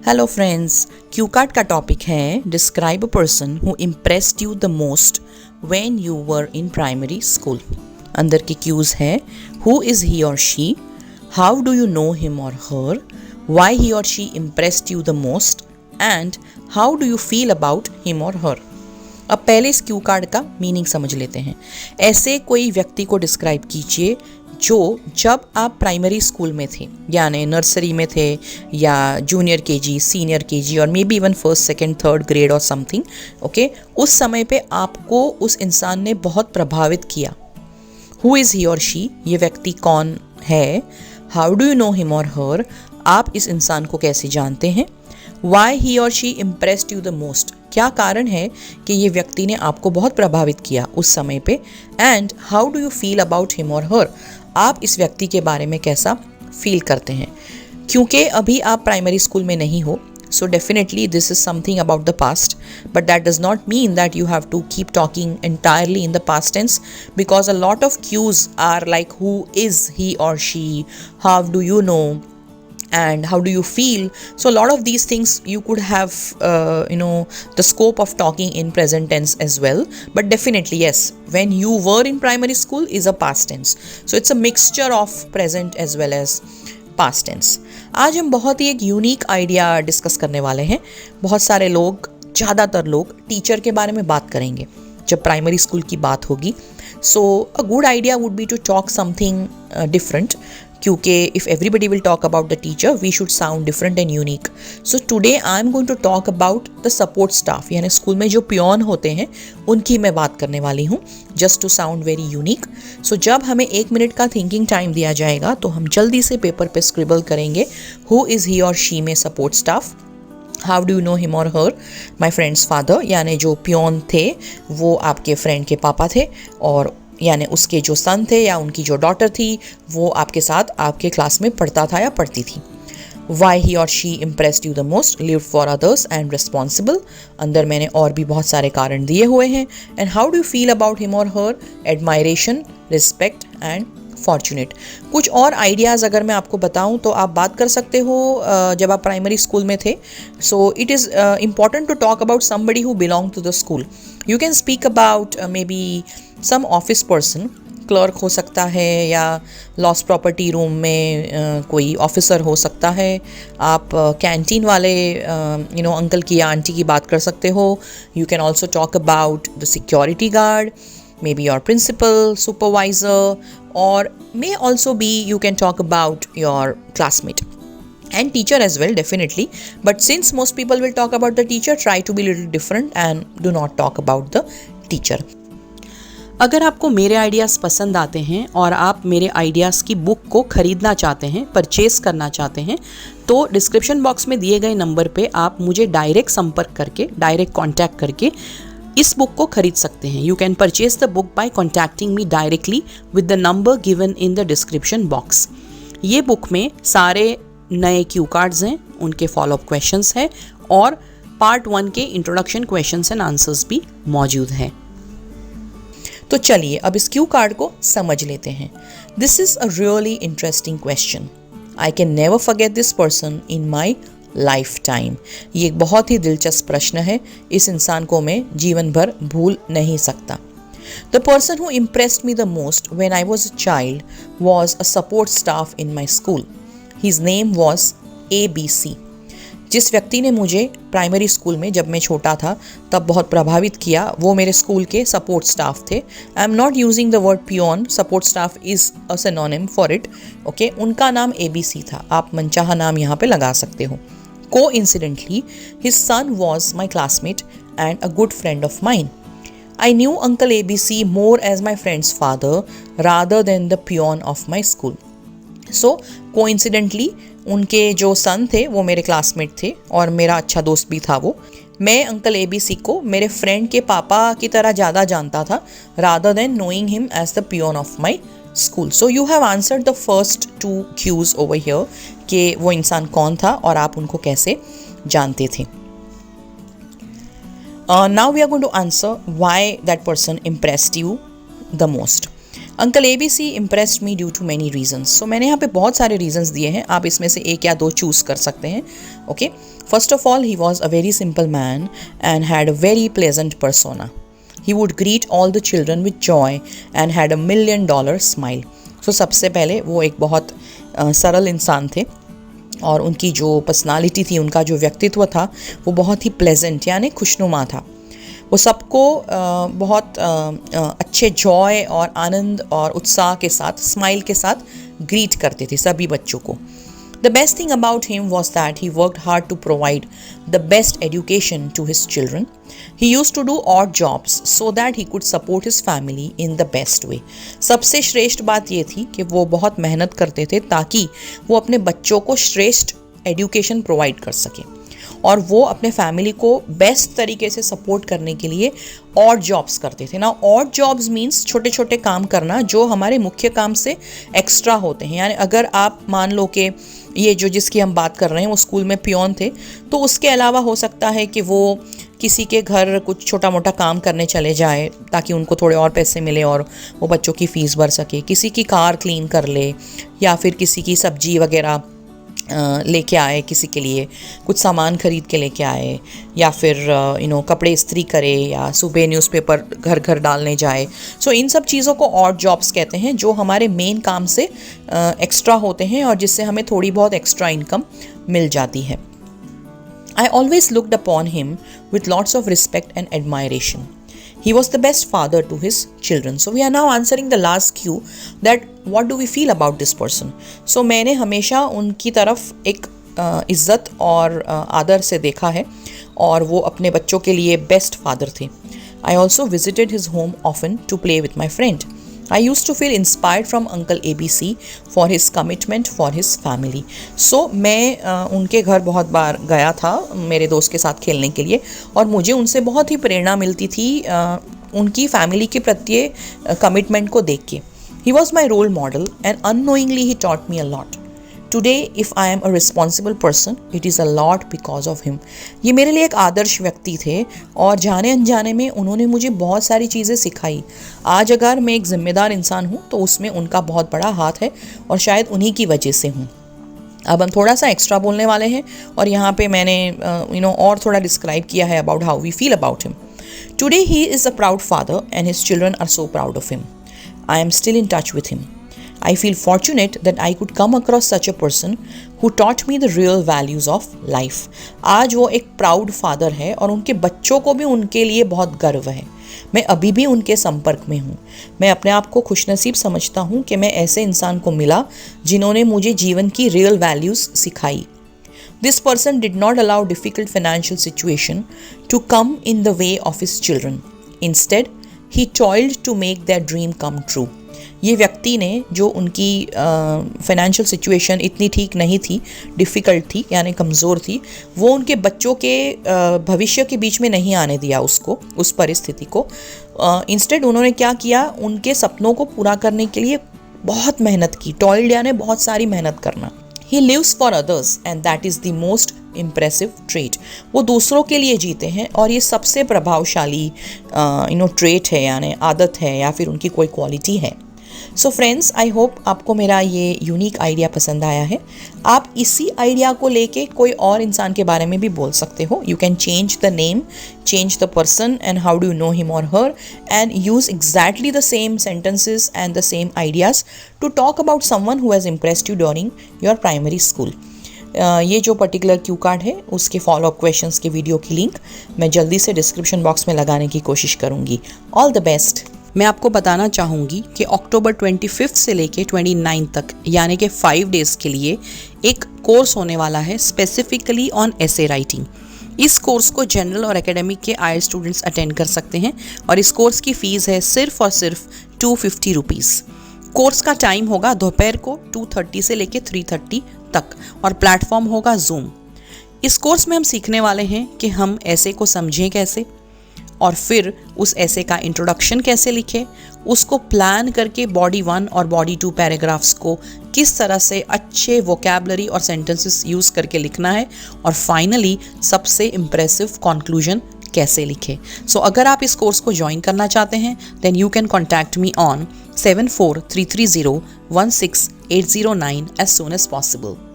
Hello friends, Q card का topic है describe a person who impressed you the most when you were in primary school. अंदर के cues है who is ही और she, how do you know him और हर, why he और she impressed you the most and how do you feel about him और हर। अब पहले इस क्यू कार्ड का मीनिंग समझ लेते हैं। ऐसे कोई व्यक्ति को डिस्क्राइब कीजिए जो जब आप प्राइमरी स्कूल में थे, यानी नर्सरी में थे या जूनियर केजी, सीनियर केजी और may be even first second third grade और समथिंग, ओके, उस समय पे आपको उस इंसान ने बहुत प्रभावित किया। हु इज़ ही और शी, ये व्यक्ति कौन है। How do you know him और हर, आप इस इंसान को कैसे जानते हैं। वाई ही और she impressed you the most, क्या कारण है कि ये व्यक्ति ने आपको बहुत प्रभावित किया उस समय पे। And how do you feel about him और हर, आप इस व्यक्ति के बारे में कैसा फील करते हैं। क्योंकि अभी आप प्राइमरी स्कूल में नहीं हो, so definitely this is something about the past, but that does not mean that you have to keep talking entirely in the past tense, because a lot of cues are like who is he or she, how do you know, and how do you feel. So a lot of these things you could have the scope of talking in present tense as well, but definitely yes, when you were in primary school is a past tense, so it's a mixture of present as well as past tense. आज हम बहुत ही एक unique idea discuss करने वाले हैं। बहुत सारे लोग, ज़्यादातर लोग टीचर के बारे में बात करेंगे जब प्राइमरी स्कूल की बात होगी। So a good idea would be to talk something different, क्योंकि if everybody will talk about the teacher we should sound different and unique. So today I am going to talk about the support staff, यानी school में जो peon होते हैं उनकी मैं बात करने वाली हूँ, just to sound very unique. So जब हमें 1 मिनट का थिंकिंग टाइम दिया जाएगा तो हम जल्दी से पेपर पे स्क्रिबल करेंगे हु इज़ ही और शी में support staff. How do you know him और हर, माई फ्रेंड्स फादर, यानी जो पियोन थे वो आपके फ्रेंड के पापा थे, और यानी उसके जो सन थे या उनकी जो डॉटर थी वो आपके साथ आपके क्लास में पढ़ता था या पढ़ती थी। वाई ही और she impressed you the most, live for others and responsible, अंदर मैंने और भी बहुत सारे कारण दिए हुए हैं। And how do you feel about him और हर, एडमायरेशन, रिस्पेक्ट एंड फॉर्चुनेट। कुछ और आइडियाज़ अगर मैं आपको बताऊं तो आप बात कर सकते हो जब आप प्राइमरी स्कूल में थे। So it is important to talk about somebody who belong to the school. You can speak about maybe some office person, clerk हो सकता है या लॉस प्रॉपर्टी रूम में कोई ऑफिसर हो सकता है। आप कैंटीन वाले अंकल की या आंटी की बात कर सकते हो। You can also talk about the security guard, maybe your principal, supervisor, or may also be you can talk about your classmate and teacher as well, definitely. But since most people will talk about the teacher, try to be a little different and do not talk about the teacher. अगर आपको मेरे ideas पसंद आते हैं और आप मेरे ideas की बुक को ख़रीदना चाहते हैं, परचेस करना चाहते हैं, तो डिस्क्रिप्शन बॉक्स में दिए गए नंबर पे आप मुझे डायरेक्ट संपर्क करके, डायरेक्ट कॉन्टैक्ट करके इस बुक को खरीद सकते हैं। You can purchase the book by contacting me directly with the number given in the description box. ये बुक में सारे नए क्यू कार्ड्स हैं, उनके फॉलोअप क्वेश्चंस हैं और पार्ट 1 के इंट्रोडक्शन क्वेश्चंस एंड आंसर्स भी मौजूद हैं। तो चलिए अब इस क्यू कार्ड को समझ लेते हैं। This is a really interesting question. I can never forget this person in my life time. ये एक बहुत ही दिलचस्प प्रश्न है, इस इंसान को मैं जीवन भर भूल नहीं सकता। The person who impressed me the most when I was a child was a support staff in my school. His name was ABC। जिस व्यक्ति ने मुझे प्राइमरी स्कूल में जब मैं छोटा था तब बहुत प्रभावित किया, वो मेरे स्कूल के सपोर्ट स्टाफ थे। I am not using the word peon, support staff is a synonym for it, okay. उनका नाम ABC था, आप मनचाहा नाम यहाँ पे लगा सकते हो। Coincidentally, his son was my classmate and a good friend of mine. I knew Uncle ABC more as my friend's father rather than the peon of my school. So, coincidentally, उनके जो सन थे वो मेरे क्लासमेट थे और मेरा अच्छा दोस्त भी था वो। मैं अंकल ABC को मेरे फ्रेंड के पापा की तरह ज़्यादा जानता था, rather than knowing him as the peon of my school. So you have answered the first 2 Qs over here कि वो इंसान कौन था और आप उनको कैसे जानते थे। Now we are going to answer why that person impressed you the most. Uncle ABC impressed me due to many reasons. So मैंने यहाँ पे बहुत सारे reasons दिए हैं, आप इसमें से एक या दो चूज़ कर सकते हैं. Okay. First of all, he was a very simple man and had a very pleasant persona. He would greet all the children with joy and had $1 million smile. So सबसे पहले वो एक बहुत सरल इंसान थे और उनकी जो पर्सनालिटी थी, उनका जो व्यक्तित्व था वो बहुत ही प्लेजेंट यानी खुशनुमा था. वो सबको बहुत अच्छे जॉय और आनंद और उत्साह के साथ, स्माइल के साथ ग्रीट करते थे सभी बच्चों को. The best thing about him was that he worked hard to provide the best education to his children. He used to do odd jobs so that he could support his family in the best way. सबसे श्रेष्ठ बात ये थी कि वो बहुत मेहनत करते थे ताकि वो अपने बच्चों को श्रेष्ठ एजुकेशन प्रोवाइड कर सके और वो अपने फैमिली को बेस्ट तरीके से सपोर्ट करने के लिए ऑड जॉब्स करते थे ना. ऑड जॉब्स मीन्स छोटे छोटे काम करना जो हमारे मुख्य काम से एक्स्ट्रा होते हैं. यानी अगर आप मान लो कि ये जो जिसकी हम बात कर रहे हैं वो स्कूल में पियोन थे, तो उसके अलावा हो सकता है कि वो किसी के घर कुछ छोटा मोटा काम करने चले जाए ताकि उनको थोड़े और पैसे मिले और वो बच्चों की फ़ीस भर सके. किसी की कार क्लीन कर ले या फिर किसी की सब्जी वगैरह लेके आए, किसी के लिए कुछ सामान खरीद के लेके आए, या फिर कपड़े इस्त्री करे या सुबह न्यूज़पेपर घर घर डालने जाए. सो इन सब चीज़ों को ऑड जॉब्स कहते हैं जो हमारे मेन काम से एक्स्ट्रा होते हैं और जिससे हमें थोड़ी बहुत एक्स्ट्रा इनकम मिल जाती है. I always looked upon him with lots of respect and admiration. He was the best father to his children. So we are now answering the last Q, that what do we feel about this person. So मैंने हमेशा उनकी तरफ एक इज़्ज़त और आदर से देखा है और वो अपने बच्चों के लिए बेस्ट फादर थे. I also visited his home often to play with my friend. I used to feel inspired from Uncle ABC for his commitment for his family. So मैं उनके घर बहुत बार गया था मेरे दोस्त के साथ खेलने के लिए और मुझे उनसे बहुत ही प्रेरणा मिलती थी उनकी फैमिली के प्रति कमिटमेंट को देख के. He was my role model and unknowingly he taught me a lot. Today, if I am a responsible person, it is a lot because of him. ये मेरे लिए एक आदर्श व्यक्ति थे और जाने अनजाने में उन्होंने मुझे बहुत सारी चीज़ें सिखाई. आज अगर मैं एक जिम्मेदार इंसान हूँ तो उसमें उनका बहुत बड़ा हाथ है और शायद उन्हीं की वजह से हूँ. अब हम थोड़ा सा एक्स्ट्रा बोलने वाले हैं और यहाँ पे मैंने और थोड़ा डिस्क्राइब किया है about how we feel about him. Today he is a proud father and his children are so proud of him. I am still in touch with him. I feel fortunate that I could come across such a person who taught me the real values of life. आज वो एक proud father है और उनके बच्चों को भी उनके लिए बहुत गर्व है. मैं अभी भी उनके संपर्क में हूँ. मैं अपने आप को खुशनसीब समझता हूँ कि मैं ऐसे इंसान को मिला जिन्होंने मुझे जीवन की रियल वैल्यूज़ सिखाई. This person did not allow difficult financial situation to come in the way of his children. Instead, he toiled to make their dream come true. ये व्यक्ति ने जो उनकी फाइनेंशियल सिचुएशन इतनी ठीक नहीं थी, डिफ़िकल्ट थी यानी कमज़ोर थी, वो उनके बच्चों के भविष्य के बीच में नहीं आने दिया उसको, उस परिस्थिति को. इंस्टेड उन्होंने क्या किया, उनके सपनों को पूरा करने के लिए बहुत मेहनत की. टॉयल्ड यानी बहुत सारी मेहनत करना. He lives for others and that is the most impressive trait. वो दूसरों के लिए जीते हैं और ये सबसे प्रभावशाली ट्रेट है यानी आदत है या फिर उनकी कोई क्वालिटी है. सो फ्रेंड्स, आई होप आपको मेरा ये यूनिक आइडिया पसंद आया है. आप इसी आइडिया को लेके कोई और इंसान के बारे में भी बोल सकते हो. You can change the name, change the person and how do you know him or her, and use exactly the same sentences and the same ideas to talk about someone who has impressed you during your primary school. ये जो particular Q card है उसके follow up questions के video की link मैं जल्दी से description box में लगाने की कोशिश करूँगी. All the best. मैं आपको बताना चाहूँगी कि अक्टूबर 25 से लेके 29 तक यानी कि 5 डेज़ के लिए एक कोर्स होने वाला है स्पेसिफिकली ऑन एसे राइटिंग. इस कोर्स को जनरल और एकेडमिक के आईएलटीएस स्टूडेंट्स अटेंड कर सकते हैं और इस कोर्स की फ़ीस है सिर्फ और सिर्फ 250 रुपीज़. कोर्स का टाइम होगा दोपहर को 2:30 से लेके 3:30 तक और प्लेटफॉर्म होगा जूम. इस कोर्स में हम सीखने वाले हैं कि हम ऐसे को समझें कैसे और फिर उस ऐसे का इंट्रोडक्शन कैसे लिखें, उसको प्लान करके बॉडी 1 और बॉडी 2 पैराग्राफ्स को किस तरह से अच्छे वोकैबलरी और सेंटेंसेस यूज़ करके लिखना है और फाइनली सबसे इम्प्रेसिव कंक्लूजन कैसे लिखें। सो अगर आप इस कोर्स को ज्वाइन करना चाहते हैं then you can contact me on 7433016809 as soon as possible.